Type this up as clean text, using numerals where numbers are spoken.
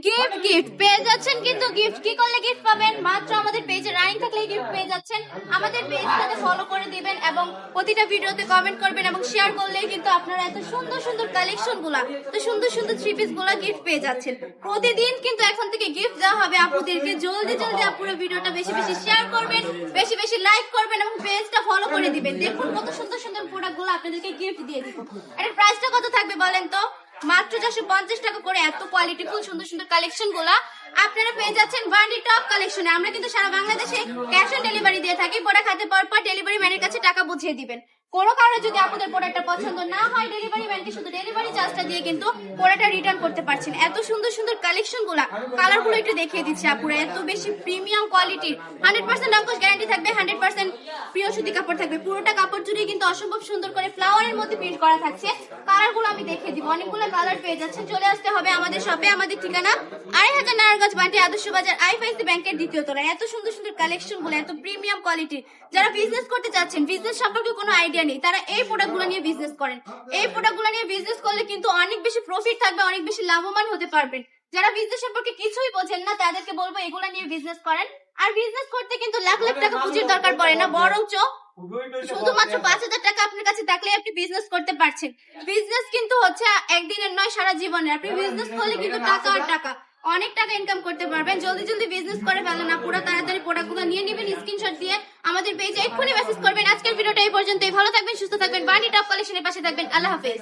Gift gift পেয়ে যাচ্ছেন, কিন্তু গিফট কি করলে গিফট পাবেন? মাত্র আমাদের পেজে রানিং থাকলে গিফট পেয়ে যাচ্ছেন। আমাদের পেজটাকে ফলো করে দিবেন এবং প্রতিটা ভিডিওতে কমেন্ট করবেন এবং শেয়ার করলেই কিন্তু আপনারা এত সুন্দর সুন্দর কালেকশন গুলা, তো সুন্দর সুন্দর থ্রি পিস গুলা গিফট পেয়ে যাচ্ছেন। প্রতিদিন কিন্তু এখন থেকে গিফট দেওয়া হবে আপুদেরকে। জলদি জলদি আপুরা ভিডিওটা বেশি বেশি শেয়ার করবেন, বেশি বেশি লাইক করবেন এবং পেজটা ফলো করে দিবেন। দেখুন কত সুন্দর সুন্দর প্রোডাক্ট গুলো আপনাদেরকে গিফট দিয়ে দিব। এর প্রাইসটা কত থাকবে বলেন তো? মাত্র 450 টাকা করে এত কোয়ালিটিফুল সুন্দর সুন্দর কালেকশন গুলা আপনারা পেয়ে যাচ্ছেন বান্ডি টপ কালেকশনে। আমরা কিন্তু সারা বাংলাদেশে ক্যাশ অন ডেলিভারি দিয়ে থাকি। প্রোডাক্ট হাতে পাওয়ার পর ডেলিভারি ম্যানের কাছে টাকা বুঝিয়ে দিবেন। কোনো কারণে যদি আপনাদের প্রোডাক্টটা পছন্দ না হয়, ডেলিভারি ম্যানকে শুধু ডেলিভারি চার্জটা দিয়ে কিন্তু প্রোডাক্টটা রিটার্ন করতে পারছেন। এত সুন্দর সুন্দর কালেকশন গুলা, কালার গুলো একটু দেখিয়ে দিচ্ছি আপুরা। এত বেশি প্রিমিয়াম কোয়ালিটির 100% অঙ্কুশ গ্যারান্টি থাকবে, 100% প্রিয় সুতি কাপড় থাকবে। পুরোটা কাপড় জুড়ে কিন্তু অসম্ভব সুন্দর করে ফ্লাওয়ারের মধ্যে প্রিন্ট করা থাকছে। কালার গুলো আমি দেখিয়ে দিব, অনেকগুলো কালার পেয়ে যাচ্ছেন। চলে আসতে হবে আমাদের শপে। আমাদের ঠিকানা 2500 নারায়ণগঞ্জ বান্টি আদর্শ বাজার আইএফআইসি ব্যাংকের দ্বিতীয় তলায়। এত সুন্দর সুন্দর কালেকশন গুলো, এত প্রিমিয়াম কোয়ালিটির। যারা বিজনেস করতে চাচ্ছেন, বিজনেস সম্পর্কে কোনো আইডিয়া নেই, তারা এই প্রোডাক্টগুলো নিয়ে বিজনেস করেন। এই প্রোডাক্টগুলো নিয়ে বিজনেস করলে কিন্তু অনেক বেশি প্রফিট থাকবে, অনেক বেশি লাভবান হতে পারবেন। যারা বিজনেস সম্পর্কে কিছুই বোঝেন না, তাদেরকে বলবো এগুলো নিয়ে বিজনেস করেন। আর বিজনেস করতে কিন্তু লাখ লাখ টাকা পুঁজির দরকার পড়ে না, বরঞ্চ শুধুমাত্র 5000 টাকা আপনার কাছে থাকলে আপনি বিজনেস করতে পারছেন। বিজনেস কিন্তু হচ্ছে একদিনের নয়, সারা জীবনের। আপনি বিজনেস করলে কিন্তু টাকা আর টাকা, অনেক টাকা ইনকাম করতে পারবেন। জলদি জলদি বিজনেস করে ফেলেন না, পুরো তাড়াতাড়ি প্রোডাক্টগুলো নিয়ে নেবেন। স্ক্রিনশট দিয়ে আমাদের পেজে এক্ষুনি মেসেজ করবেন। আজকের ভিডিওটা এই পর্যন্তই। ভালো থাকবেন, সুস্থ থাকবেন, বান্ডি টপ কালেকশনের পাশে থাকবেন। আল্লাহ হাফেজ।